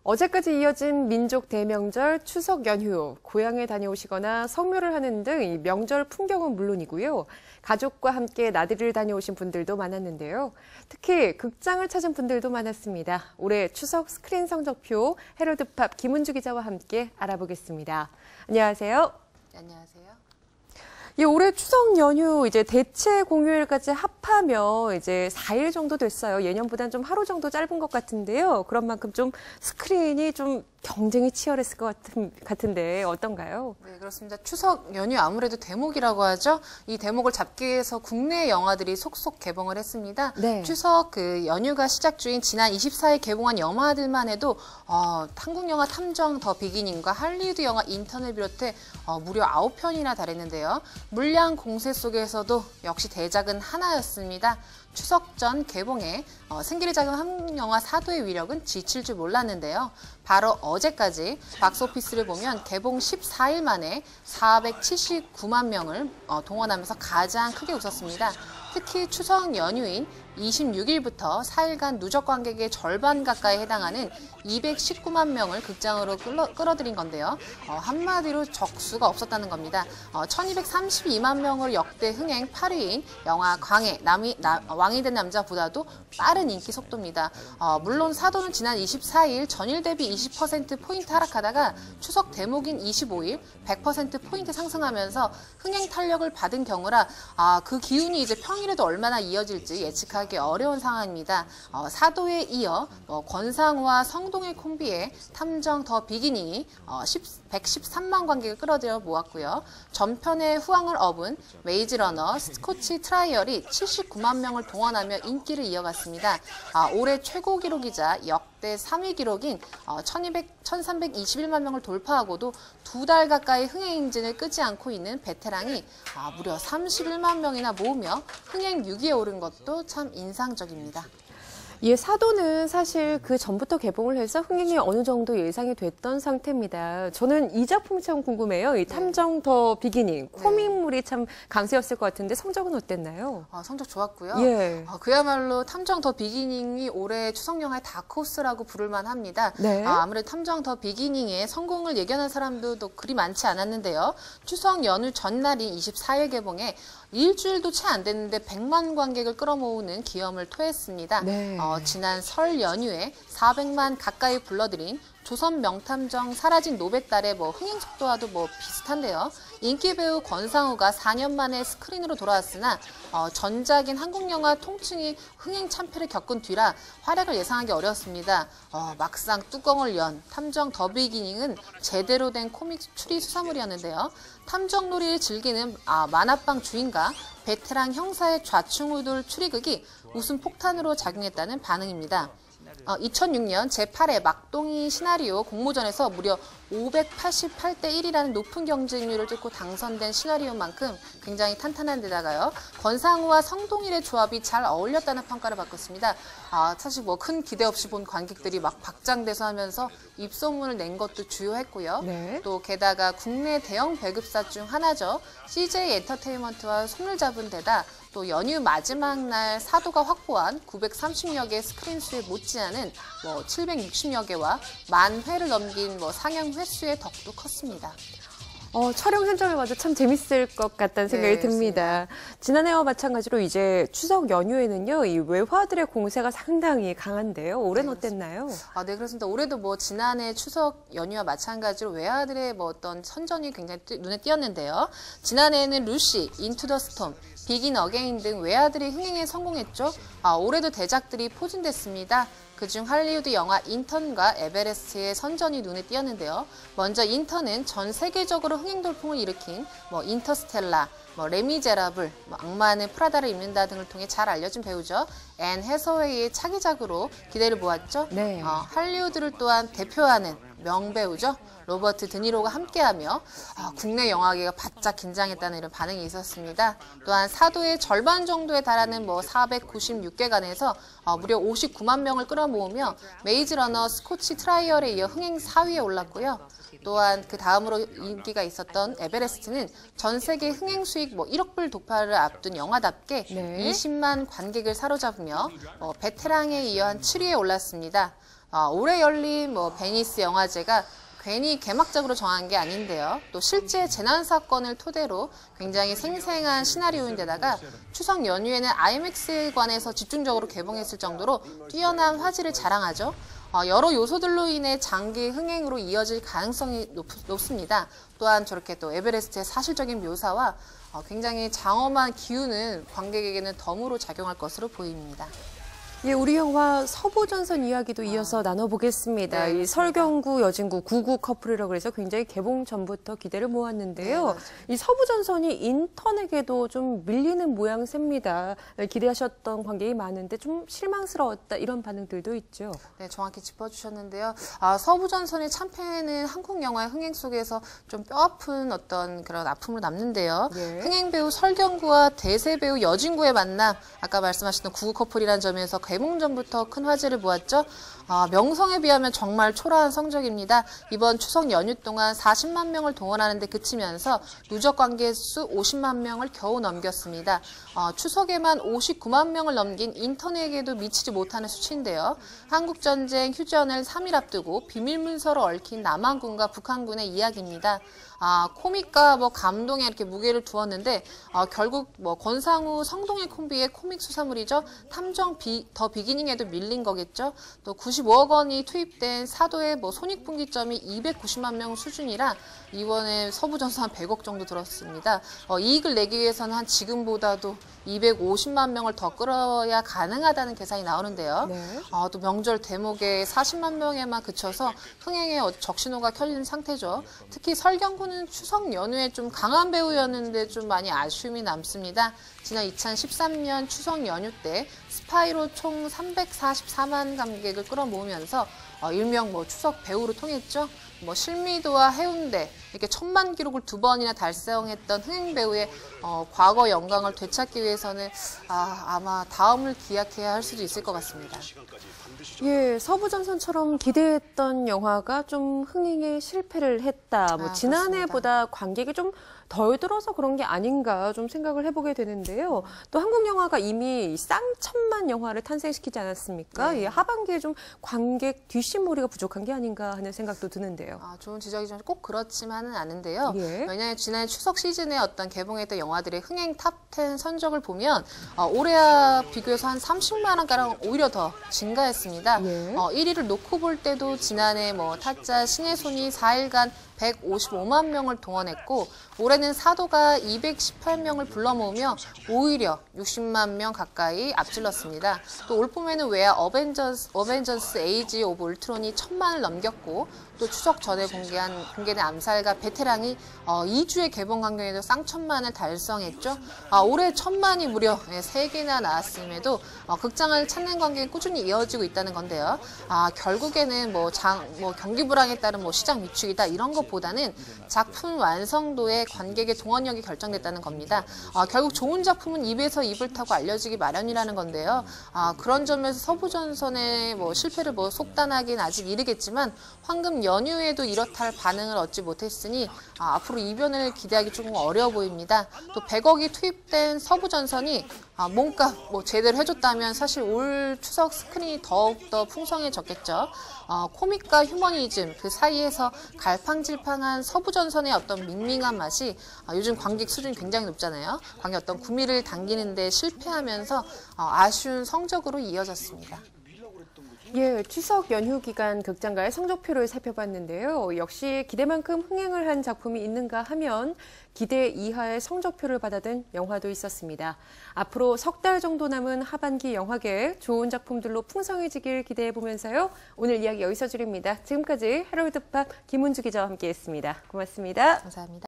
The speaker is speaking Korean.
어제까지 이어진 민족 대명절 추석 연휴, 고향에 다녀오시거나 성묘를 하는 등 이 명절 풍경은 물론이고요. 가족과 함께 나들이를 다녀오신 분들도 많았는데요. 특히 극장을 찾은 분들도 많았습니다. 올해 추석 스크린 성적표 헤럴드팝 김은주 기자와 함께 알아보겠습니다. 안녕하세요. 네, 안녕하세요. 예, 올해 추석 연휴 이제 대체 공휴일까지 합하면 이제 4일 정도 됐어요. 예년보다는 좀 하루 정도 짧은 것 같은데요. 그런 만큼 좀 스크린이 좀 경쟁이 치열했을 것 같은데 어떤가요? 네, 그렇습니다. 추석 연휴 아무래도 대목이라고 하죠. 이 대목을 잡기 위해서 국내 영화들이 속속 개봉을 했습니다. 네. 추석 연휴가 시작 주인 지난 24일 개봉한 영화들만 해도 한국 영화 탐정 더 비기닝과 할리우드 영화 인턴을 비롯해 무려 9편이나 달했는데요. 물량 공세 속에서도 역시 대작은 하나였습니다. 추석 전 개봉에 생기를 잡은 한국 영화 사도의 위력은 지칠 줄 몰랐는데요. 바로 어제까지 박스오피스를 보면 개봉 14일 만에 479만 명을 동원하면서 가장 크게 웃었습니다. 특히 추석 연휴인 26일부터 4일간 누적 관객의 절반 가까이 해당하는 219만 명을 극장으로 끌어들인 건데요. 한마디로 적수가 없었다는 겁니다. 1232만 명으로 역대 흥행 8위인 영화 광해, 왕이 된 남자보다도 빠른 인기 속도입니다. 물론 사도는 지난 24일 전일 대비 20%포인트 하락하다가 추석 대목인 25일 100%포인트 상승하면서 흥행 탄력을 받은 경우라 그 기운이 이제 평일에도 얼마나 이어질지 예측하기 어려운 상황입니다. 사도에 이어 권상우와 성동일 콤비의 탐정 더 비기닝이 113만 관객을 끌어들여 모았고요. 전편의 후광을 업은 메이즈 러너, 스코치 트라이얼이 79만 명을 동원하며 인기를 이어갔습니다. 올해 최고 기록이자 역대 3위 기록인 1321만 명을 돌파하고도 2달 가까이 흥행 행진을 끄지 않고 있는 베테랑이 무려 31만 명이나 모으며 흥행 6위에 오른 것도 참 인상적입니다. 예, 사도는 사실 그 전부터 개봉을 해서 흥행이 어느 정도 예상이 됐던 상태입니다. 저는 이 작품이 참 궁금해요. 이 탐정 더 비기닝, 코믹물이 참 강세였을 것 같은데 성적은 어땠나요? 성적 좋았고요. 예. 그야말로 탐정 더 비기닝이 올해 추석 영화의 다크호스라고 부를만 합니다. 네. 아무래도 탐정 더 비기닝의 성공을 예견한 사람들도 그리 많지 않았는데요. 추석 연휴 전날인 24일 개봉에 일주일도 채 안 됐는데 100만 관객을 끌어모으는 기염을 토했습니다. 네. 지난 설 연휴에 400만 가까이 불러들인 조선 명탐정 사라진 노뱃달의 흥행 속도와도 비슷한데요. 인기 배우 권상우가 4년 만에 스크린으로 돌아왔으나 전작인 한국 영화 통칭이 흥행 참패를 겪은 뒤라 활약을 예상하기 어렵습니다. 막상 뚜껑을 연 탐정 더 비기닝은 제대로 된 코믹 추리 수사물이었는데요. 탐정놀이를 즐기는 만화방 주인과 베테랑 형사의 좌충우돌 추리극이 웃음 폭탄으로 작용했다는 반응입니다. 2006년 제8회 막동이 시나리오 공모전에서 무려 588대 1이라는 높은 경쟁률을 뚫고 당선된 시나리오만큼 굉장히 탄탄한 데다가요. 권상우와 성동일의 조합이 잘 어울렸다는 평가를 받았습니다. 사실 큰 기대 없이 본 관객들이 막 박장대소하면서 입소문을 낸 것도 주요했고요. 네. 또 게다가 국내 대형 배급사 중 하나죠. CJ 엔터테인먼트와 손을 잡은 데다 또 연휴 마지막 날 사도가 확보한 930여 개의 스크린 수에 못지않은 760여 개와 10,000회를 넘긴 상영 횟수의 덕도 컸습니다. 촬영 현장을 봐도 참 재밌을 것 같다는 생각이 듭니다. 지난해와 마찬가지로 이제 추석 연휴에는요, 이 외화들의 공세가 상당히 강한데요. 올해는 어땠나요? 네, 그렇습니다. 올해도 지난해 추석 연휴와 마찬가지로 외화들의 어떤 선전이 굉장히 눈에 띄었는데요. 지난해에는 루시, 인투 더 스톰, 비긴 어게인 등 외화들이 흥행에 성공했죠. 올해도 대작들이 포진됐습니다. 그중 할리우드 영화 인턴과 에베레스트의 선전이 눈에 띄었는데요. 먼저 인턴은 전 세계적으로 흥행 돌풍을 일으킨 인터스텔라, 레미제라블, 악마는 프라다를 입는다 등을 통해 잘 알려진 배우죠. 앤 해서웨이의 차기작으로 기대를 모았죠. 네. 할리우드를 또한 대표하는 명배우죠. 로버트 드니로가 함께하며 국내 영화계가 바짝 긴장했다는 이런 반응이 있었습니다. 또한 사도의 절반 정도에 달하는 496개관에서 무려 59만 명을 끌어모으며 메이즈 러너, 스코치 트라이얼에 이어 흥행 4위에 올랐고요. 또한 그 다음으로 인기가 있었던 에베레스트는 전 세계 흥행 수익 1억 불 돌파를 앞둔 영화답게 20만 관객을 사로잡으며 베테랑에 이어 한 7위에 올랐습니다. 올해 열린 베니스 영화제가 괜히 개막작으로 정한 게 아닌데요. 또 실제 재난 사건을 토대로 굉장히 생생한 시나리오인데다가 추석 연휴에는 IMAX관에서 집중적으로 개봉했을 정도로 뛰어난 화질을 자랑하죠. 여러 요소들로 인해 장기 흥행으로 이어질 가능성이 높습니다. 또한 저렇게 또 에베레스트의 사실적인 묘사와 굉장히 장엄한 기운은 관객에게는 덤으로 작용할 것으로 보입니다. 예, 우리 영화 서부전선 이야기도 이어서 나눠보겠습니다. 네, 이 설경구, 여진구, 구구 커플이라고 해서 굉장히 개봉 전부터 기대를 모았는데요. 네, 이 서부전선이 인턴에게도 좀 밀리는 모양새입니다. 기대하셨던 관객이 많은데 좀 실망스러웠다 이런 반응들도 있죠. 네, 정확히 짚어주셨는데요. 서부전선의 참패는 한국 영화의 흥행 속에서 좀 뼈아픈 어떤 그런 아픔으로 남는데요. 네. 흥행 배우 설경구와 대세 배우 여진구의 만남, 아까 말씀하셨던 구구 커플이라는 점에서 개봉 전부터 큰 화제를 모았죠. 명성에 비하면 정말 초라한 성적입니다. 이번 추석 연휴 동안 40만 명을 동원하는 데 그치면서 누적 관객 수 50만 명을 겨우 넘겼습니다. 추석에만 59만 명을 넘긴 인턴에게도 미치지 못하는 수치인데요. 한국전쟁 휴전을 3일 앞두고 비밀문서로 얽힌 남한군과 북한군의 이야기입니다. 코믹과 감동에 이렇게 무게를 두었는데 결국 권상우, 성동일 콤비의 코믹 수사물이죠. 탐정 더 비기닝에도 밀린 거겠죠. 또 95억 원이 투입된 사도의 손익분기점이 290만 명 수준이라 이번에 서부전선 한 100억 정도 들었습니다. 이익을 내기 위해서는 한 지금보다도 250만 명을 더 끌어야 가능하다는 계산이 나오는데요. 네. 또 명절 대목에 40만 명에만 그쳐서 흥행에 적신호가 켜진 상태죠. 특히 설경구는 추석 연휴에 좀 강한 배우였는데 좀 많이 아쉬움이 남습니다. 지난 2013년 추석 연휴 때 스파이로 총 344만 관객을 끌어모으면서 일명 추석 배우로 통했죠. 실미도와 해운대 이렇게 1000만 기록을 2번이나 달성했던 흥행 배우의 과거 영광을 되찾기 위해서는 아마 다음을 기약해야 할 수도 있을 것 같습니다. 예, 서부전선처럼 기대했던 영화가 좀 흥행에 실패를 했다. 지난해보다 관객이 좀 덜 들어서 그런 게 아닌가 좀 생각을 해보게 되는데요. 또 한국 영화가 이미 쌍천만 영화를 탄생시키지 않았습니까? 네. 예, 하반기에 좀 관객 뒷심머리가 부족한 게 아닌가 하는 생각도 드는데요. 좋은 지적이죠. 꼭 그렇지만은 않은데요. 예. 왜냐하면 지난 추석 시즌에 어떤 개봉했던 영화들의 흥행 탑10 선적을 보면 올해와 비교해서 한 30만 원가량 오히려 더 증가했습니다. 예. 1위를 놓고 볼 때도 지난해 타짜 신의 손이 4일간 155만 명을 동원했고 올해는 사도가 218명을 불러 모으며 오히려 60만 명 가까이 앞질렀습니다. 또 올 봄에는 외야 어벤져스 에이지 오브 울트론이 1000만을 넘겼고 또 추석 전에 공개된 암살가 베테랑이 2주의 개봉 간격에도 쌍천만을 달성했죠. 올해 1000만이 무려 3개나 나왔음에도 극장을 찾는 관객이 꾸준히 이어지고 있다는 건데요. 결국에는 경기 불황에 따른 시장 위축이다 이런 것보다는 작품 완성도에 관객의 동원력이 결정됐다는 겁니다. 결국 좋은 작품은 입에서 입을 타고 알려지기 마련이라는 건데요. 그런 점에서 서부전선의 실패를 속단하긴 아직 이르겠지만 황금 연휴에도 이렇다 할 반응을 얻지 못했으니 앞으로 이변을 기대하기 조금 어려워 보입니다. 또 100억이 투입된 서부전선이 몸값 제대로 해줬다면 사실 올 추석 스크린이 더욱더 풍성해졌겠죠. 코믹과 휴머니즘 그 사이에서 갈팡질팡한 서부전선의 어떤 밍밍한 맛이 요즘 관객 수준이 굉장히 높잖아요. 관객 어떤 구미를 당기는 데 실패하면서 아쉬운 성적으로 이어졌습니다. 예, 추석 연휴 기간 극장가의 성적표를 살펴봤는데요. 역시 기대만큼 흥행을 한 작품이 있는가 하면 기대 이하의 성적표를 받아든 영화도 있었습니다. 앞으로 석 달 정도 남은 하반기 영화계 좋은 작품들로 풍성해지길 기대해보면서요. 오늘 이야기 여기서 줄입니다. 지금까지 헤럴드팝 김은주 기자와 함께했습니다. 고맙습니다. 감사합니다.